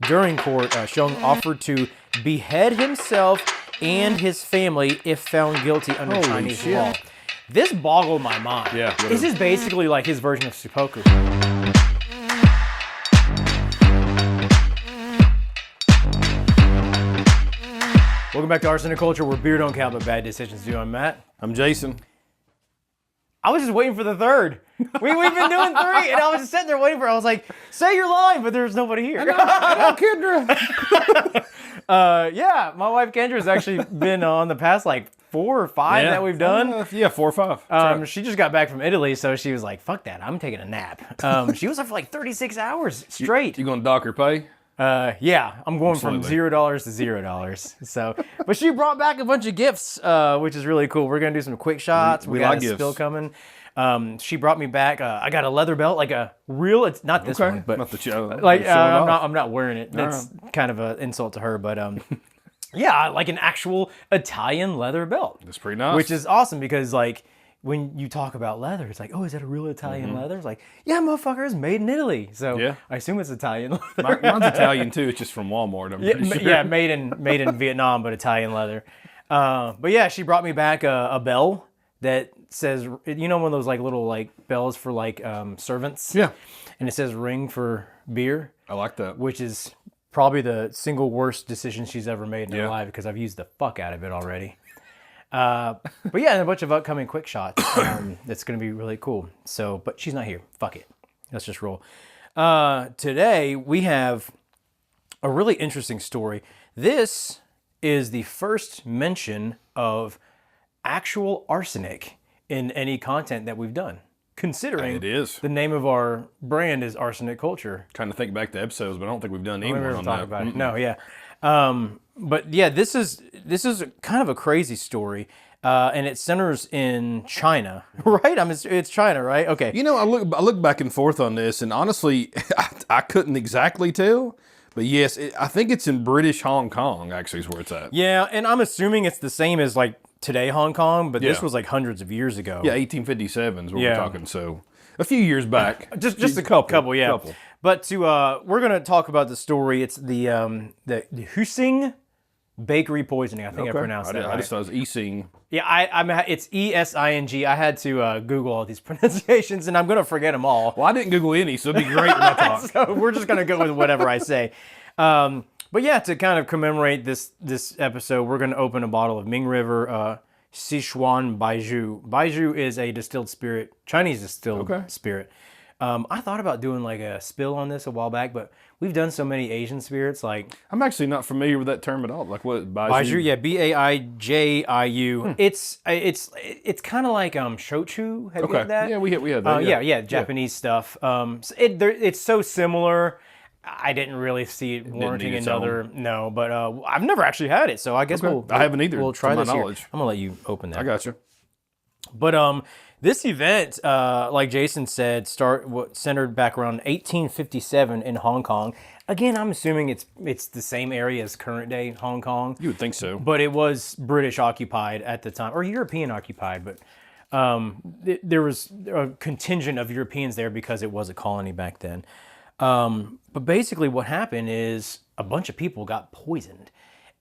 during court, Cheong offered to behead himself and his family if found guilty under Chinese law. This boggled my mind. Yeah. This is basically like his version of seppuku. Welcome back to Arsenic Culture, where beer don't count, but bad decisions do. I'm Matt. I'm Jason. I was just waiting for the third. We've been doing three, and I was just sitting there waiting for it. I was like, say your line, but there's nobody here. Kendra. Yeah, my wife Kendra's actually been on the past like 4 or 5 that we've done. 4 or 5. She just got back from Italy, so she was like, fuck that, I'm taking a nap. She was up for like 36 hours straight. You going to dock her pay? Yeah, I'm going from $0 to $0. So, but she brought back a bunch of gifts, which is really cool. We're gonna do some quick shots. We got like a gifts. spill coming. She brought me back. I got a leather belt, like a real. It's not this one, but not the show. like I'm not wearing it. That's kind of an insult to her, but yeah, like an actual Italian leather belt. That's pretty nice. Which is awesome because like, when you talk about leather, it's like, oh, is that a real Italian leather? It's like, yeah, motherfucker, it's made in Italy. So Yeah. I assume it's Italian leather. Mine's Italian too. It's just from Walmart. I'm pretty sure. Yeah, made in Vietnam, but Italian leather. But yeah, she brought me back a bell that says, you know, one of those like little like bells for like servants. Yeah. And it says ring for beer, I like that. which is probably the single worst decision she's ever made in her Yeah. life because I've used the fuck out of it already. But yeah, and a bunch of upcoming quick shots. That's going to be really cool. So, but she's not here. Fuck it. Let's just roll. Today we have a really interesting story. This is the first mention of actual arsenic in any content that we've done. Considering It is. the name of our brand is Arsenic Culture. Trying to think back to episodes, but I don't think we've done any We one never on talk that. about it. No, yeah. But yeah, this is kind of a crazy story, and it centers in China, right? It's China, right? Okay. You know, I look back and forth on this, and honestly, I couldn't exactly tell. But yes, I think it's in British Hong Kong, actually, is where it's at. Yeah, and I'm assuming it's the same as like today Hong Kong, but this Yeah. was like hundreds of years ago. Yeah, 1857 is what Yeah. we're talking. So a few years back. Just a couple, yeah. Couple. But we're gonna talk about the story. It's the Esing bakery poisoning. I think I pronounced that right. I just thought it was Esing. Yeah, it's Esing. I had to Google all these pronunciations, and I'm gonna forget them all. Well, I didn't Google any, so it'd be great when I talk. So we're just gonna go with whatever I say. But yeah, to kind of commemorate this episode, we're gonna open a bottle of Ming River Sichuan Baijiu. Baijiu is a distilled spirit, Chinese distilled spirit. I thought about doing like a spill on this a while back, but we've done so many Asian spirits. Like I'm actually not familiar with that term at all. Like what? Baijiu, yeah, Baijiu. It's kind of like shochu. Have you had that? Yeah, we had that. Yeah, Japanese stuff. It's so similar. I didn't really see it warranting need its another. No, but I've never actually had it, so I guess I haven't either, We'll try to my this here. knowledge. I'm gonna let you open that. I got you. But this event, like Jason said, centered back around 1857 in Hong Kong. Again, I'm assuming it's the same area as current day Hong Kong. You would think so. But it was British occupied at the time, or European occupied. But there was a contingent of Europeans there because it was a colony back then. But basically what happened is a bunch of people got poisoned.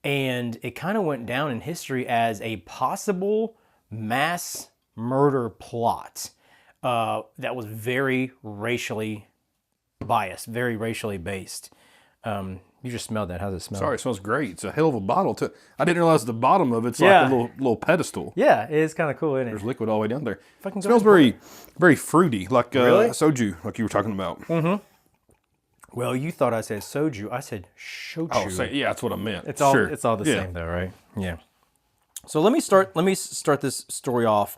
And it kind of went down in history as a possible mass murder plot that was very racially biased, very racially based. You just smelled that. How's it smell? Sorry, it smells great. It's a hell of a bottle too. I didn't realize the bottom of it's like a little pedestal. Yeah, it is kind of cool, isn't it? There's liquid all the way down there. Fucking It smells very fruity, like Really? soju, like you were talking about. Mm-hmm. Well, you thought I said soju. I said shochu. Oh, yeah, that's what I meant. It's all Sure. it's all the Yeah. same though, right? Yeah. So let me start this story off.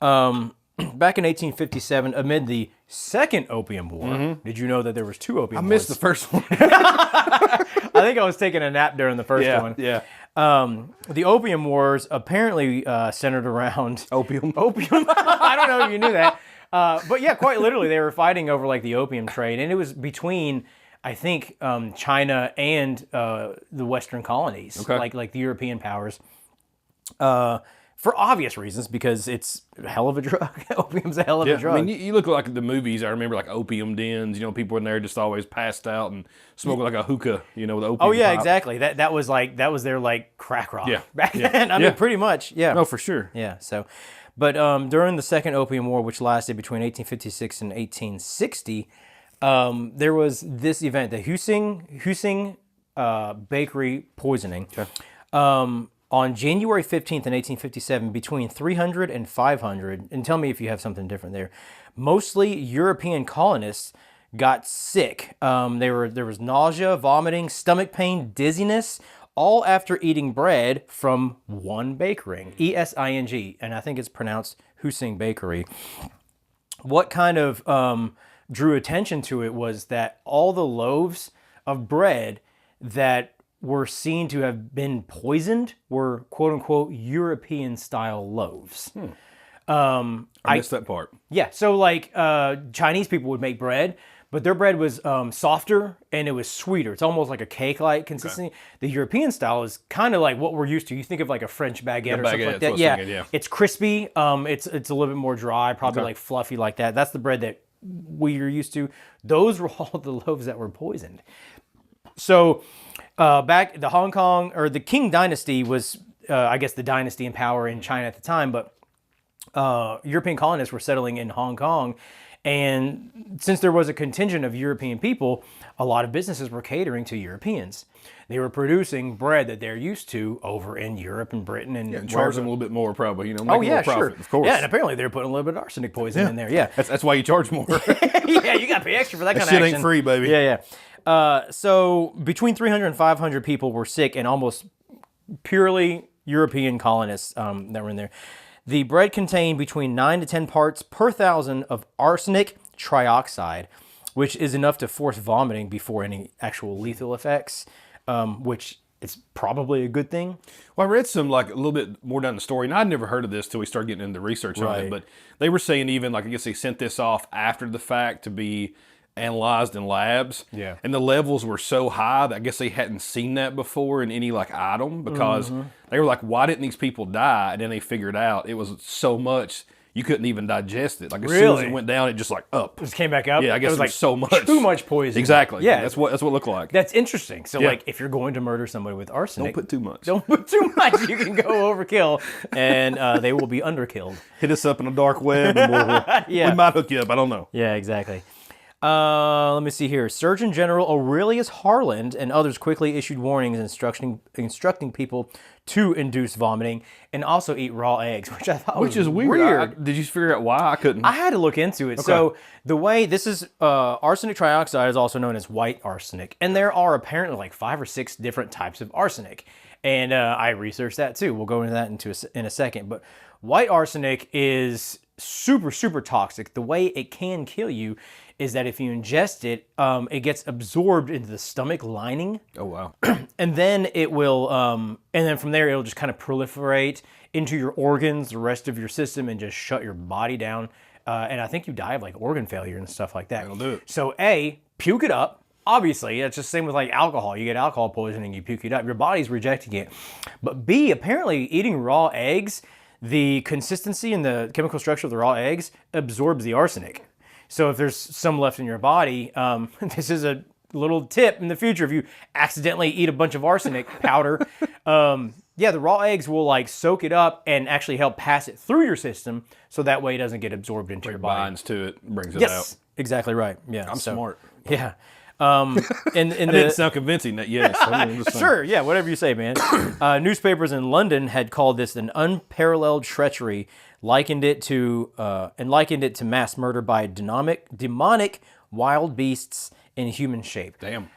Back in 1857, amid the Second Opium War, did you know that there was 2 Opium Wars? I missed the first one. I think I was taking a nap during the first one. Yeah. The Opium Wars apparently centered around Opium. I don't know if you knew that. But yeah, quite literally, they were fighting over like the opium trade, and it was between, I think, China and the Western colonies, like the European powers, for obvious reasons, because it's a hell of a drug. Opium's a hell of a drug. I mean, you look like the movies. I remember like opium dens. People in there just always passed out and smoking like a hookah. With opium. Oh yeah, pipe. exactly. That was their like crack rock back Yeah. then. I mean, pretty much. Yeah. No, for sure. Yeah. So, but during the Second Opium War, which lasted between 1856 and 1860, there was this event, the Husing bakery poisoning. Okay. On January 15th in 1857, between 300 and 500, and tell me if you have something different there, mostly European colonists got sick. There was nausea, vomiting, stomach pain, dizziness, all after eating bread from one bakery, Esing, and I think it's pronounced Husing Bakery. What kind of drew attention to it was that all the loaves of bread that were seen to have been poisoned were quote-unquote European-style loaves. I missed that part. Yeah, so like Chinese people would make bread, but their bread was softer and it was sweeter. It's almost like a cake-like consistency. Okay. The European style is kind of like what we're used to. You think of like a French baguette or something like that. Yeah, it's crispy. It's a little bit more dry, probably like fluffy like that. That's the bread that we're used to. Those were all the loaves that were poisoned. So back the Hong Kong or the Qing dynasty was, I guess, the dynasty in power in China at the time, but European colonists were settling in Hong Kong. And since there was a contingent of European people, a lot of businesses were catering to Europeans. They were producing bread that they're used to over in Europe and Britain. And charge them a little bit more probably, make more profit, sure. Of course. Yeah, and apparently they're putting a little bit of arsenic poison in there, yeah. That's why you charge more. Yeah, you got to pay extra for that kind of shit action. Ain't free, baby. Yeah. So between 300 and 500 people were sick, and almost purely European colonists that were in there. The bread contained between 9 to 10 parts per thousand of arsenic trioxide, which is enough to force vomiting before any actual lethal effects, which is probably a good thing. Well, I read some like a little bit more down the story, and I'd never heard of this till we started getting into research on it, but they were saying even like, I guess they sent this off after the fact to be analyzed in labs. Yeah. And the levels were so high that I guess they hadn't seen that before in any like item, because they were like, why didn't these people die? And then they figured out it was so much you couldn't even digest it. Like as soon as it went down, it just like up. Just came back up? Yeah, I guess it was like so much. Too much poison. Exactly. Yeah. That's what it looked like. That's interesting. So like if you're going to murder somebody with arsenic, don't put too much. Don't put too much. You can go overkill and they will be underkilled. Hit us up in a dark web and we might hook you up. I don't know. Yeah, exactly. Let me see here. Surgeon General Aurelius Harland and others quickly issued warnings instructing people to induce vomiting and also eat raw eggs, which I thought was weird. Did you figure out why? I couldn't. I had to look into it. Okay. So the way this is, arsenic trioxide is also known as white arsenic, and there are apparently like 5 or 6 different types of arsenic, and I researched that too. We'll go into that in a second, but white arsenic is super, super toxic. The way it can kill you is that if you ingest it, it gets absorbed into the stomach lining. Oh, wow. And then it will, and then from there, it'll just kind of proliferate into your organs, the rest of your system, and just shut your body down. And I think you die of like organ failure and stuff like that. That'll do it. So A, puke it up. Obviously, it's just the same with like alcohol. You get alcohol poisoning, you puke it up. Your body's rejecting it. But B, apparently eating raw eggs, the consistency and the chemical structure of the raw eggs absorbs the arsenic. So if there's some left in your body, this is a little tip in the future. If you accidentally eat a bunch of arsenic powder, the raw eggs will like soak it up and actually help pass it through your system, so that way it doesn't get absorbed into your body. Binds to it, brings it out. Yes, exactly right. Yeah, I'm smart. Yeah. It didn't sound convincing that, yes. Sure, yeah, whatever you say, man. Newspapers in London had called this an unparalleled treachery, likened it to mass murder by demonic wild beasts in human shape. Damn.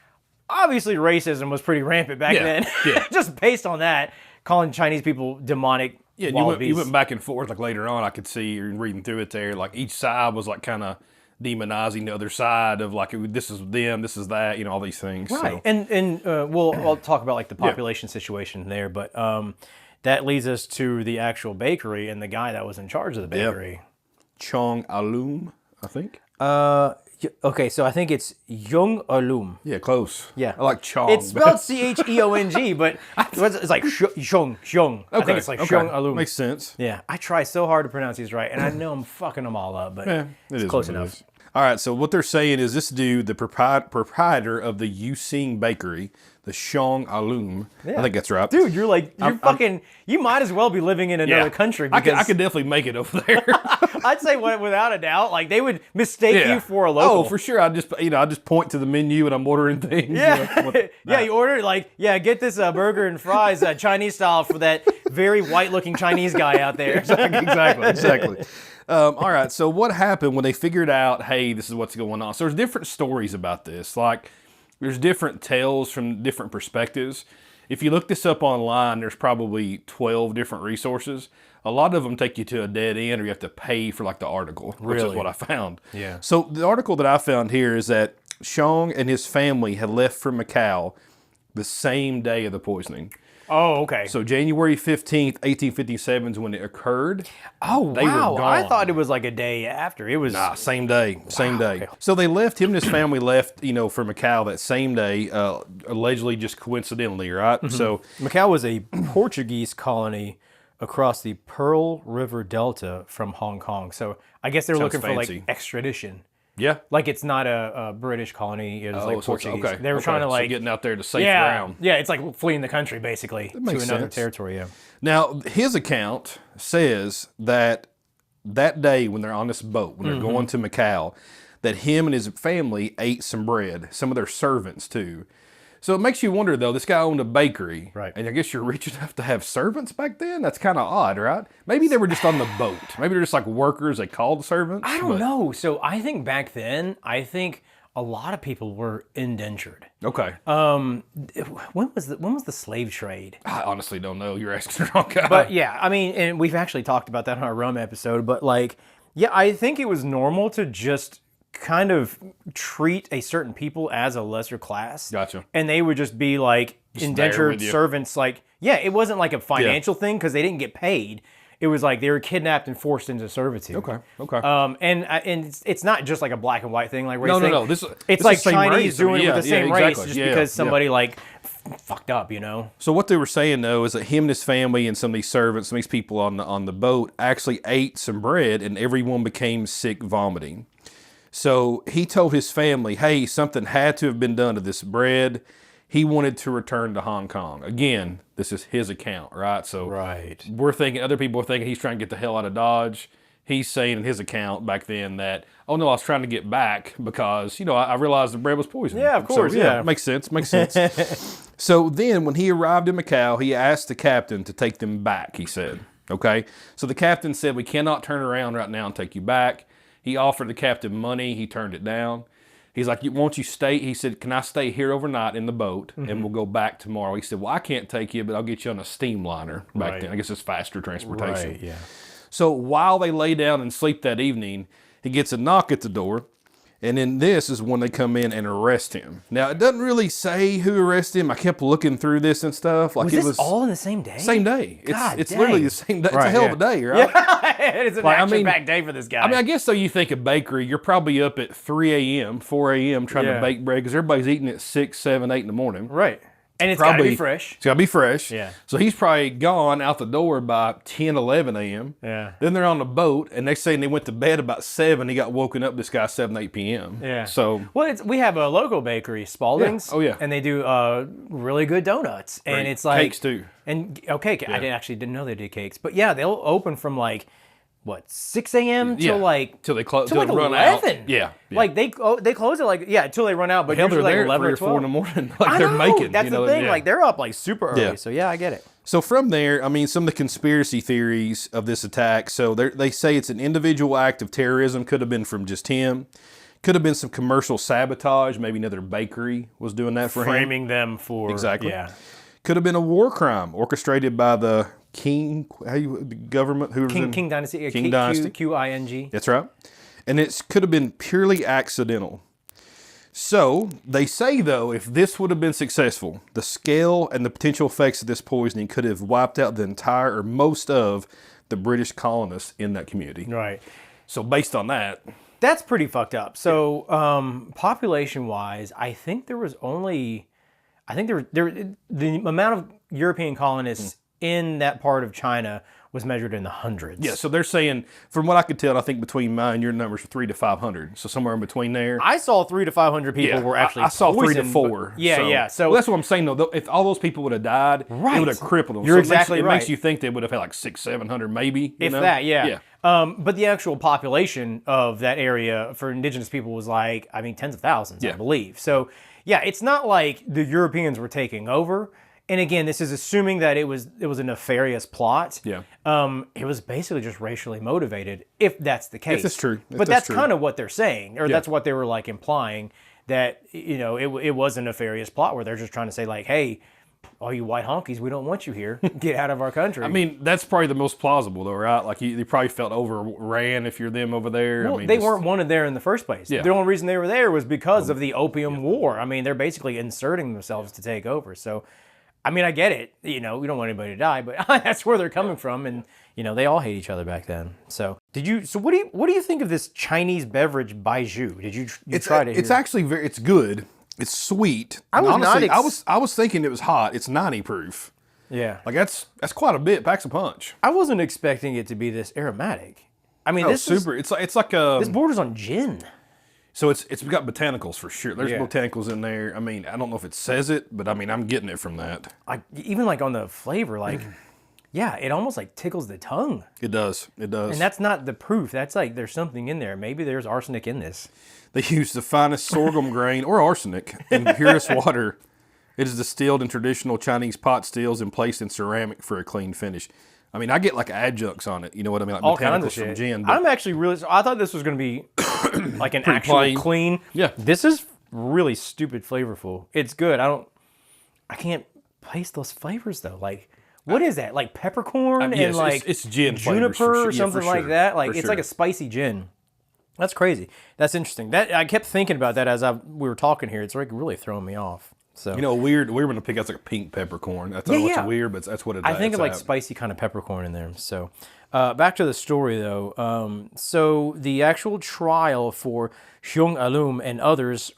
Obviously, racism was pretty rampant back then. Yeah. Just based on that, calling Chinese people demonic wild beasts. You went back and forth, like later on, I could see reading through it there, like each side was like kind of demonizing the other side of like, this is them, this is that, all these things. Right. So. And we'll talk about like the population situation there, but that leads us to the actual bakery and the guy that was in charge of the bakery. Cheong Ah-lum, I think. Okay, so I think it's Cheong Ah-lum. Yeah, close. Yeah. I like Chong. It's spelled Cheong, but it's like Cheong. I think it's like Cheong Ah-lum. Makes sense. Yeah, I try so hard to pronounce these right, and I know I'm fucking them all up, but it's close enough. All right, so what they're saying is this dude, the proprietor of the Esing bakery, the Cheong Ah-lum, I think that's right. Dude, you might as well be living in another country. I Because could definitely make it over there. I'd say without a doubt, like they would mistake you for a local. Oh, for sure. I just point to the menu and I'm ordering things. Yeah, you order get this burger and fries, Chinese style, for that very white-looking Chinese guy out there. Exactly. All right, so what happened when they figured out, hey, this is what's going on? So there's different stories about this. Like, there's different tales from different perspectives. If you look this up online, there's probably 12 different resources. A lot of them take you to a dead end, or you have to pay for like the article, which is what I found. Yeah. So the article that I found here is that Cheong and his family had left for Macau the same day of the poisoning. Oh, okay. So January 15th, 1857 is when it occurred. Oh, They were wow. I gone. thought it was like a day after. It was... Nah, same day. Okay. So they left, him and his family left, for Macau that same day, allegedly just coincidentally, right? Mm-hmm. So Macau was a Portuguese colony across the Pearl River Delta from Hong Kong. So I guess they're looking fancy. for like extradition. yeah. Like it's not a British colony. It was like So it's- Portuguese. okay. They were trying to So like... getting out there to safe yeah, ground. yeah, it's like fleeing the country basically to makes another sense. territory. Yeah. Now, his account says that day when they're on this boat, when they're Mm-hmm. going to Macau, that him and his family ate some bread, some of their servants too. So it makes you wonder, though, this guy owned a bakery. Right. And I guess you're rich enough to have servants back then? That's kind of odd, right? Maybe they were just on the boat. Maybe they're just like workers they called servants. I don't know. So I think back then, a lot of people were indentured. Okay. When was the slave trade? I honestly don't know. You're asking the wrong guy. But yeah, I mean, and we've actually talked about that on our rum episode, but like, yeah, I think it was normal to just kind of treat a certain people as a lesser class. Gotcha. And they would just be like there indentured with you. servants. Like, yeah, it wasn't like a financial thing because they didn't get paid. It was like they were kidnapped and forced into servitude. Okay. And it's not just like a black and white thing. Like where No. it's This like is the same Chinese race. I mean, doing it with the same race exactly. just Yeah, because yeah. somebody like fucked up, you know. So what they were saying though is that him and his family and some of these servants, some of these people on the boat actually ate some bread and everyone became sick, vomiting. So he told his family, hey, something had to have been done to this bread. He wanted to return to Hong Kong. Again, this is his account, right? So Right. other people are thinking he's trying to get the hell out of Dodge. He's saying in his account back then that, oh no, I was trying to get back because, I realized the bread was poisoned. Yeah, of course, yeah. Makes sense. So then when he arrived in Macau, he asked the captain to take them back, he said. Okay? So the captain said, we cannot turn around right now and take you back. He offered the captain money. He turned it down. He's like, won't you stay? He said, can I stay here overnight in the boat and we'll go back tomorrow? He said, well, I can't take you, but I'll get you on a steamliner back Right. then. I guess it's faster transportation. Right, yeah. So while they lay down and sleep that evening, he gets a knock at the door. And then this is when they come in and arrest him. Now, it doesn't really say who arrested him. I kept looking through this and stuff. Like Was it this was all in the same day? same day. God It's dang. literally the same day. It's a Right, hell yeah. of a day, right? It's an Like, I mean- action-packed day for this guy. I mean, I guess though you think a bakery, you're probably up at 3 a.m., 4 a.m. trying Yeah. to bake bread because everybody's eating at 6, 7, 8 in the morning. right. And it's got to be fresh. It's got to be fresh. Yeah. So he's probably gone out the door by 10, 11 a.m. Yeah. Then they're on the boat, and they say they went to bed about 7. He got woken up, this guy, 7, 8 p.m. Yeah. So, Well, we have a local bakery, Spalding's. Yeah. Oh, yeah. And they do really good donuts. And Great. it's like Cakes, too. And didn't know they did cakes. But yeah, they'll open from like 6 a.m. Yeah. till like till they close, till till like they run out. 11. Yeah. Like they close it like until they run out. But Hell, they're usually there like at 11 3 or or 4 12. in the morning. Like I they're know, making. that's the thing. Yeah. Like they're up like super early. Yeah. So yeah, I get it. So from there, I mean, some of the conspiracy theories of this attack. So they say it's an individual act of terrorism. Could have been from just him. Could have been some commercial sabotage. Maybe another bakery was doing that for him. Framing them for Exactly. Yeah. Could have been a war crime orchestrated by the the government who was in King Dynasty. King Dynasty. Qing. That's right. And it could have been purely accidental. So they say, though, if this would have been successful, the scale and the potential effects of this poisoning could have wiped out the entire or most of the British colonists in that community. Right. So based on that, That's pretty fucked up. So, population-wise, I think there was only, the amount of European colonists in that part of China was measured in the hundreds. Yeah, so they're saying, from what I could tell, I think between mine, your numbers are 300 to 500. So somewhere in between there. I saw 300 to 500 people were actually I saw 3 to poisoned, 4. Yeah. So well, that's what I'm saying, though. If all those people would have died, it would have crippled them. You're so exactly it right. makes you think they would have had like 600, 700 maybe. If that, yeah. But the actual population of that area for indigenous people was like, I mean, tens of thousands, I believe. So, yeah, it's not like the Europeans were taking over. And again, this is assuming that it was a nefarious plot. Yeah. It was basically just racially motivated, if that's the case. If that's true. But that's kind of what they're saying, or that's what they were like implying, that it was a nefarious plot where they're just trying to say like, hey, all you white honkies, we don't want you here. Get out of our country. I mean, that's probably the most plausible, though, right? Like, they probably felt overran if you're them over there. Well, I mean, they weren't wanted there in the first place. Yeah. The only reason they were there was because of the Opium War. I mean, they're basically inserting themselves to take over. So, I mean, I get it. We don't want anybody to die, but that's where they're coming from, and they all hate each other back then. So, what do you think of this Chinese beverage baijiu? Did you try to? It's actually it's good. It's sweet. I was thinking it was hot. It's 90 proof. Yeah, like that's quite a bit. Packs a punch. I wasn't expecting it to be this aromatic. I mean, this super. It's like this borders on gin. So it's got botanicals for sure. There's botanicals in there. I mean, I don't know if it says it, but I mean, I'm getting it from that. Even like on the flavor, like, yeah, it almost like tickles the tongue. It does. And that's not the proof. That's like there's something in there. Maybe there's arsenic in this. They use the finest sorghum grain or arsenic in purest water. It is distilled in traditional Chinese pot stills and placed in ceramic for a clean finish. I mean, I get like adjuncts on it. You know what I mean? Like all botanicals kinds of from shit. gin. I'm actually really. I thought this was going to be like an actual plain. Clean. Yeah. This is really stupid flavorful. It's good. I can't place those flavors though. Like, what is that? Like peppercorn yes, and like it's gin juniper or something for like sure. that. Like For it's sure. like a spicy gin. That's crazy. That's interesting. That I kept thinking about that as we were talking here. It's like really throwing me off. So weird one to pick out's like a pink peppercorn. That's it's weird, but that's what it is. I think of like spicy kind of peppercorn in there. So back to the story though. So the actual trial for Cheong Ah-lum and others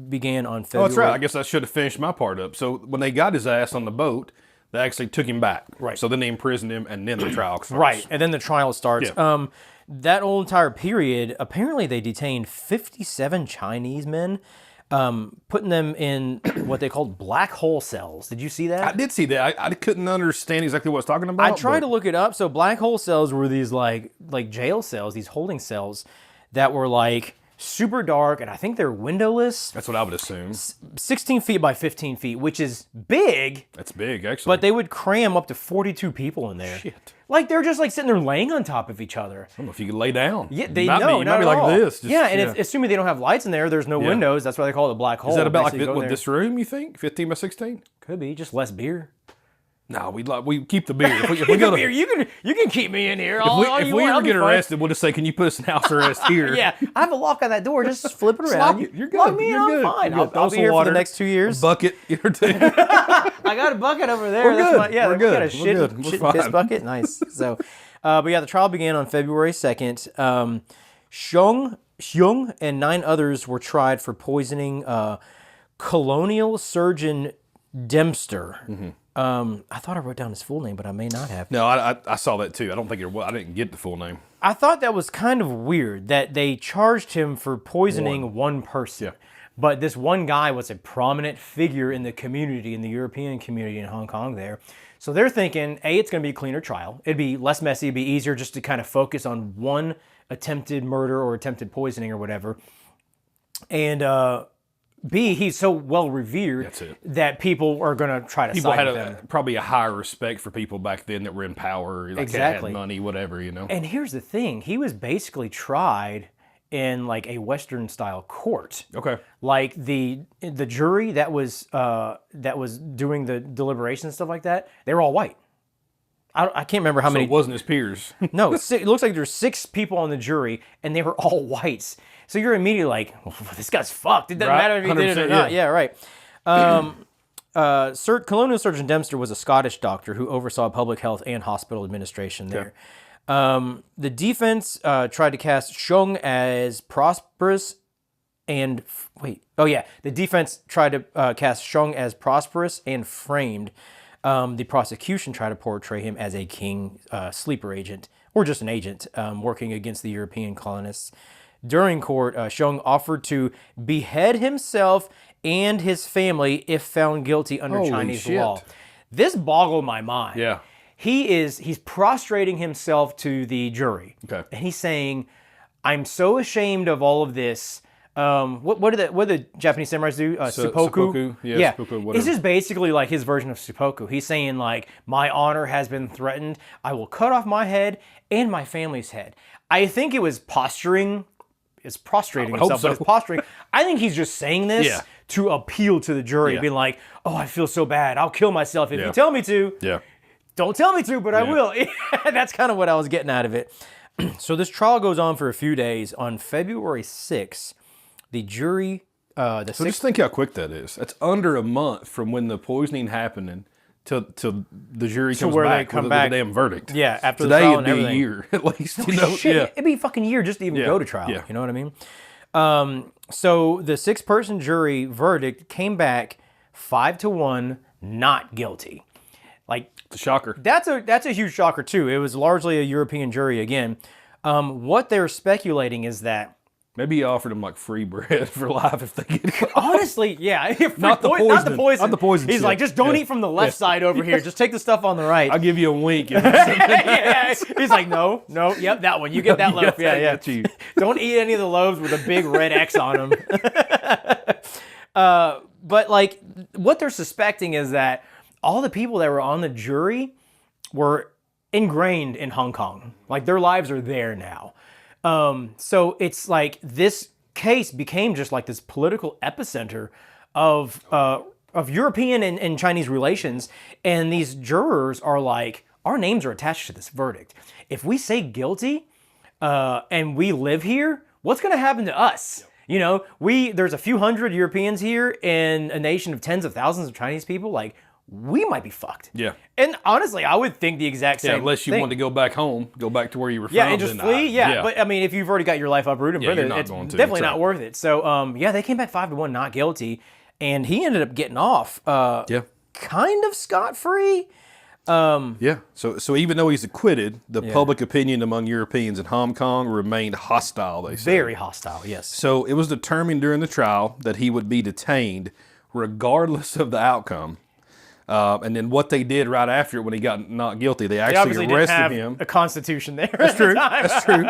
began on February. Oh, that's right. I guess I should have finished my part up. So when they got his ass on the boat, they actually took him back. Right. So then they imprisoned him, and then the trial starts. Right, and then the trial starts. Yeah. That whole entire period, apparently they detained 57 Chinese men, putting them in what they called black hole cells. Did you see that? I did see that. I couldn't understand exactly what it's talking about. I tried to look it up. So black hole cells were these like jail cells, these holding cells that were like super dark, and I think they're windowless. That's what I would assume. 16 feet by 15 feet, which is big. That's big, actually. But they would cram up to 42 people in there. Shit. Like they're just like sitting there laying on top of each other. I don't know if you could lay down. Yeah, they might know. be, Not might be at like all. this. Assuming they don't have lights in there, there's no windows. That's why they call it a black hole. Is that about like Basically, this room, you think? 15 by 16? Could be just less beer. No, we keep the beer. If we go to, beer, you can keep me in here. if we ever get arrested, we'll just say, "Can you put us in house arrest here?" Yeah, I have a lock on that door. Just flip it around. You're good. Lock me in. You're good. I'm fine. You're good. I'll be here for the next 2 years. Bucket or two. I got a bucket over there. We're good. We're We're good. good. Got a shit We're good. We're and fine. piss bucket. Nice. So, but yeah, the trial began on February 2nd. Xiong and 9 others were tried for poisoning colonial surgeon Dempster. Mm-hmm. I thought I wrote down his full name, but I may not have. No, I saw that too. I don't think I didn't get the full name. I thought that was kind of weird that they charged him for poisoning one person. Yeah. But this one guy was a prominent figure in the community, in the European community in Hong Kong there. So they're thinking, A, it's going to be a cleaner trial. It'd be less messy. It'd be easier just to kind of focus on one attempted murder or attempted poisoning or whatever. And B, he's so well revered that people are going to try to People side had with him. probably a higher respect for people back then that were in power, like Exactly. had money, whatever, And here's the thing. He was basically tried in like a Western style court. Okay. Like the jury that was doing the deliberations and stuff like that, they were all white. I can't remember how So many. it wasn't his peers. No, it looks like there's 6 people on the jury, and they were all whites. So you're immediately like, well, this guy's fucked. It doesn't matter if he did it or not. Yeah, right. Colonial Surgeon Dempster was a Scottish doctor who oversaw public health and hospital administration there. The defense tried to cast Cheong as prosperous and the defense tried to cast Cheong as prosperous and framed. The prosecution tried to portray him as a king sleeper agent or just an agent working against the European colonists. During court, Cheong offered to behead himself and his family if found guilty under Chinese law. This boggled my mind. Yeah. He's prostrating himself to the jury. Okay. And he's saying, I'm so ashamed of all of this. What do the Japanese samurais do? Seppuku? Yeah, seppuku, whatever. This is basically like his version of seppuku. He's saying like, my honor has been threatened. I will cut off my head and my family's head. I think it was posturing. It's prostrating himself, but it's posturing. I think he's just saying this to appeal to the jury, being like, oh, I feel so bad. I'll kill myself if you tell me to. Yeah. Don't tell me to, but I will. That's kind of what I was getting out of it. So this trial goes on for a few days. On February 6th, the jury... So just think how quick that is. That's under a month from when the poisoning happened till the jury comes back with the damn verdict. Yeah, after today the trial it'd be a year at least. You know? Shit, it'd be a fucking year just to even go to trial. Yeah. You know what I mean? So the 6-person jury verdict came back 5-1, not guilty. Like, it's a shocker. That's a huge shocker too. It was largely a European jury again. What they're speculating is that maybe he offered them like free bread for life if they get caught. Honestly, yeah. Not the poison. Not the poison. Not the poison. He's like, just don't eat from the left side over here. Just take the stuff on the right. I'll give you a wink. He's like, no, yep, that one. You get that loaf. Yeah. Don't eat any of the loaves with a big red X on them. But like, what they're suspecting is that all the people that were on the jury were ingrained in Hong Kong. Like, their lives are there now. So it's like this case became just like this political epicenter of European and Chinese relations. And these jurors are like, our names are attached to this verdict. If we say guilty and we live here, what's going to happen to us? You know, there's a few hundred Europeans here in a nation of tens of thousands of Chinese people. Like, we might be fucked. Yeah. And honestly, I would think the exact same unless you want to go back home, go back to where you were from. Yeah, and just flee. But I mean, if you've already got your life uprooted, brother, it's definitely not worth it. So, they came back 5-1, not guilty. And he ended up getting off kind of scot-free. So even though he's acquitted, the public opinion among Europeans in Hong Kong remained hostile, they say. Very hostile, yes. So it was determined during the trial that he would be detained regardless of the outcome. And then what they did right after it when he got not guilty, they actually arrested him. A constitution there. That's true. That's true.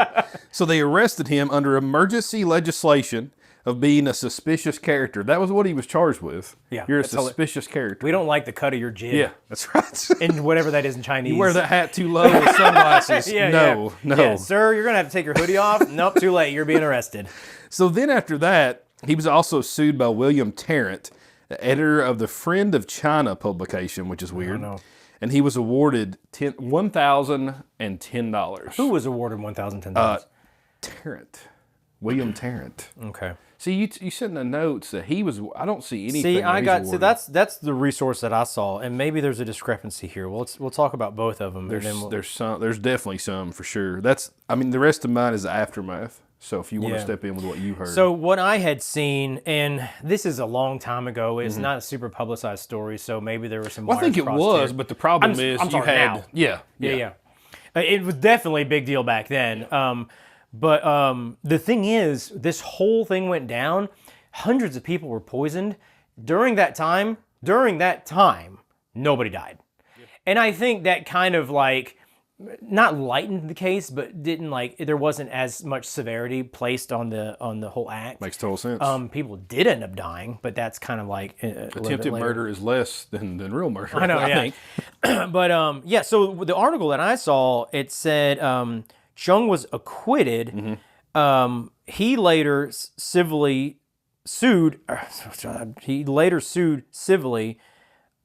So they arrested him under emergency legislation of being a suspicious character. That was what he was charged with. Yeah, you're a suspicious character. We don't like the cut of your jib. Yeah, that's right. And whatever that is in Chinese. You wear that hat too low with sunglasses. No. Yeah, sir, you're gonna have to take your hoodie off. Nope, too late. You're being arrested. So then after that, he was also sued by William Tarrant, the editor of the Friend of China publication, which is weird. And he was awarded $1,010. Who was awarded $1,010? Tarrant. William Tarrant. Okay. See, you said in the notes that he was. I don't see anything. See, that's the resource that I saw, and maybe there's a discrepancy here. We'll talk about both of them. There's definitely some for sure. The rest of mine is the aftermath. So if you want to step in with what you heard. So what I had seen, and this is a long time ago, it's not a super publicized story, so maybe there were some. Well, I think it was, but the problem is you had now. Yeah. It was definitely a big deal back then. But the thing is, this whole thing went down. Hundreds of people were poisoned during that time. Nobody died, and I think that kind of like. Not lightened the case, but didn't there wasn't as much severity placed on the whole act. Makes total sense. People did end up dying, but that's kind of like attempted murder is less than real murder. I know, I think. But so the article that I saw, it said Cheong was acquitted. He later civilly sued.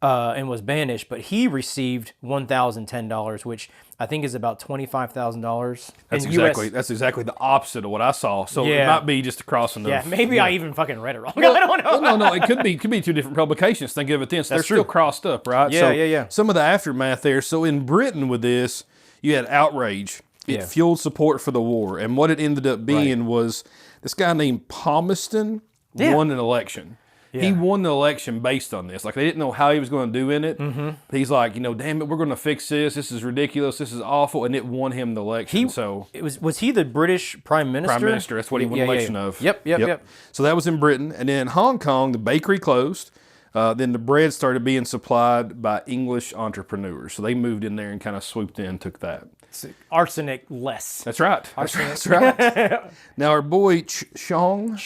And was banished, but he received $1,010, which I think is about $25,000. That's exactly the opposite of what I saw. So it might be just a crossing of. Yeah, maybe I even fucking read it wrong. I don't know. No, it could be two different publications. Think of it then. So they're still crossed up, right? Yeah. Some of the aftermath there. So in Britain with this, you had outrage it Yeah. fueled support for the war. And what it ended up being was this guy named Palmerston won an election. He won the election based on this. Like, they didn't know how he was going to do in it. But he's like, damn it, we're going to fix this. This is ridiculous. This is awful. And it won him the election. Was he the British Prime Minister? Prime Minister. That's what he won the election of. Yep. So that was in Britain. And then in Hong Kong, the bakery closed. Then the bread started being supplied by English entrepreneurs. So they moved in there and kind of swooped in and took that. Arsenic less. That's right. That's right. Now, our boy Cheong,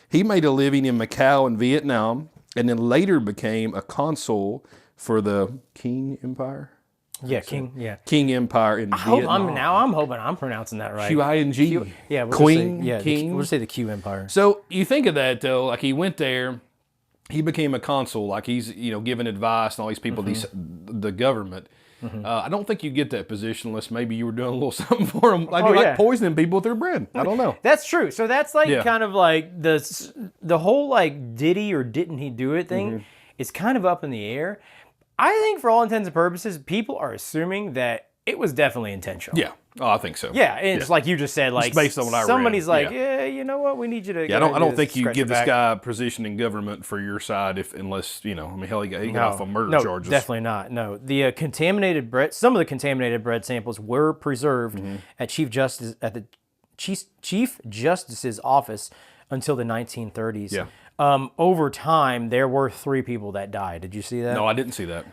he made a living in Macau and Vietnam, and then later became a consul for the Qing Empire. Yeah, King. Yeah, King Empire in Vietnam. I'm hoping I'm pronouncing that right. QING. Yeah, Queen. King. We'll say the Q Empire. So you think of that though, like he went there, he became a consul, like he's giving advice and all these people, the government. I don't think you get that position unless maybe you were doing a little something for them, like poisoning people with their bread. I don't know. That's true. So that's like kind of like the whole like did he or didn't he do it thing is kind of up in the air. I think for all intents and purposes, people are assuming that it was definitely intentional. Yeah. Oh, I think so. Yeah, it's like you just said, like it's based on what I read. Somebody's like, you know what, we need you to. Yeah, I don't think you give this guy a position in government for your side unless hell, he got off on murder charges. Definitely not. No, the contaminated bread. Some of the contaminated bread samples were preserved at the Chief Justice's office until the 1930s. Yeah. Over time, there were 3 people that died. Did you see that? No, I didn't see that.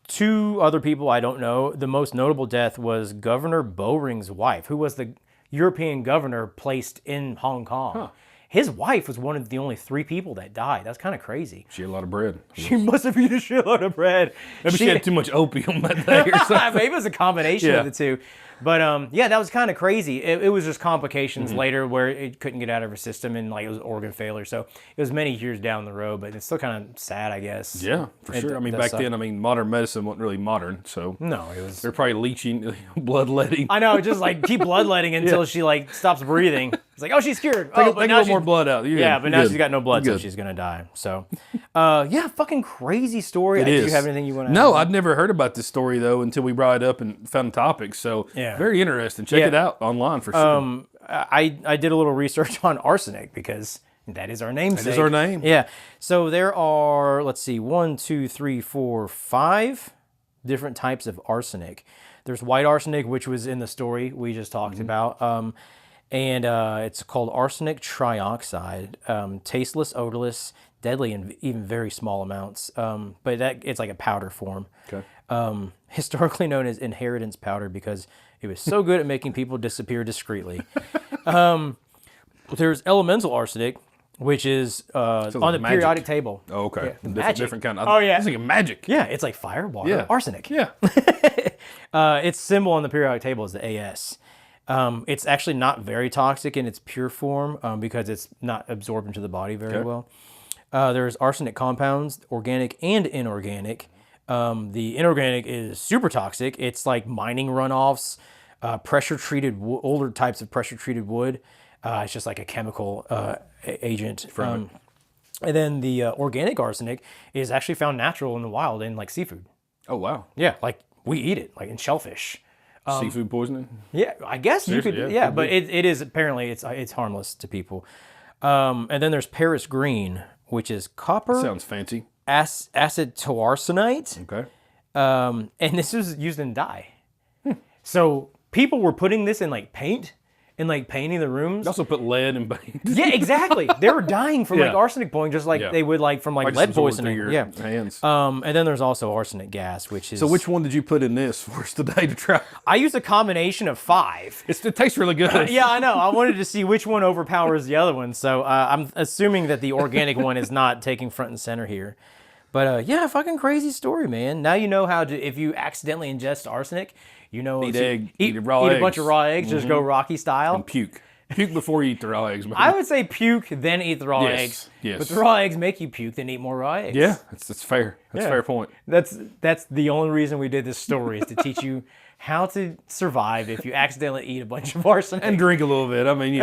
2 other people I don't know. The most notable death was Governor Bowring's wife, who was the European governor placed in Hong Kong. Huh. His wife was one of the only 3 people that died. That's kind of crazy. She ate a lot of bread. She must have eaten a shitload of bread. Maybe she had too much opium that day or something. Maybe it was a combination of the two. But that was kind of crazy. It was just complications later where it couldn't get out of her system and like it was organ failure. So it was many years down the road, but it's still kind of sad, I guess. Yeah, for sure. I mean, back then, modern medicine wasn't really modern, so no, it was. They're probably leeching, bloodletting. I know, just like keep bloodletting until she like stops breathing. It's like, oh, she's cured. Take a little more blood out. But now she's got no blood, so she's gonna die. So, fucking crazy story. Do you have anything you want to? No, I'd never heard about this story though until we brought it up and found the topic. So very interesting. Check it out online for sure. I did a little research on arsenic because that is our namesake. That is our name. Yeah. So there are, let's see, 1, 2, 3, 4, 5 different types of arsenic. There's white arsenic, which was in the story we just talked about. And it's called arsenic trioxide. Tasteless, odorless, deadly in even very small amounts. But it's like a powder form. Okay. Historically known as inheritance powder because it was so good at making people disappear discreetly. There's elemental arsenic, which is on the periodic table. Oh, okay. Yeah, different kind. Oh, yeah. It's like magic. Yeah, it's like fire, water, arsenic. Yeah. Its symbol on the periodic table is the AS. It's actually not very toxic in its pure form because it's not absorbed into the body very well. There's arsenic compounds, organic and inorganic. The inorganic is super toxic. It's like mining runoffs, pressure-treated, older types of pressure-treated wood. It's just like a chemical agent. And then the organic arsenic is actually found natural in the wild in like seafood. Oh, wow. Yeah, like we eat it, like in shellfish. Seafood poisoning? Yeah, I guess seriously, you could. Yeah, but it is apparently it's harmless to people. And then there's Paris green, which is copper. That sounds fancy. Acid arsenite. Okay. And this was used in dye. So people were putting this in like paint and like painting the rooms. They also put lead in paint. Yeah, exactly. They were dying from like arsenic poisoning, just like they would like from like lead poisoning. Your hands. And then there's also arsenic gas, which is. So which one did you put in this for us today to try? I used a combination of 5. It tastes really good. Yeah, I know. I wanted to see which one overpowers the other one. So I'm assuming that the organic one is not taking front and center here. But fucking crazy story, man. Now you know how to, if you accidentally ingest arsenic, eat a bunch of raw eggs, just go Rocky style. And puke. Puke before you eat the raw eggs. Man. I would say puke, then eat the raw eggs. Yes. But the raw eggs make you puke, then eat more raw eggs. Yeah, that's fair. That's a fair point. That's the only reason we did this story is to teach you how to survive if you accidentally eat a bunch of arsenic. And drink a little bit. I mean,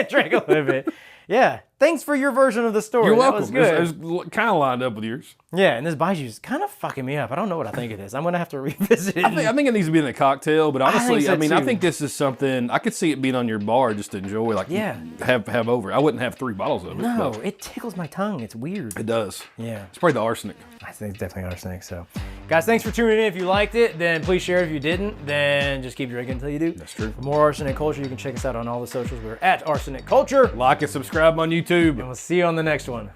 drink a little bit. Yeah. Thanks for your version of the story. You're That welcome. was good. It was kind of lined up with yours. Yeah, and this baiju's kind of fucking me up. I don't know what I think of this. I'm gonna have to revisit it. I think it needs to be in a cocktail, but honestly, so I mean, I too. think this is something I could see it being on your bar just to enjoy, like Yeah. have over. I wouldn't have 3 bottles of it. No, but it tickles my tongue. It's weird. it does. Yeah. It's probably the arsenic. I think it's definitely arsenic. So, guys, thanks for tuning in. If you liked it, then please share it. If you didn't, then just keep drinking until you do. That's true. For more Arsenic Culture, you can check us out on all the socials. We're at Arsenic Culture. Like and subscribe on YouTube. And we'll see you on the next one.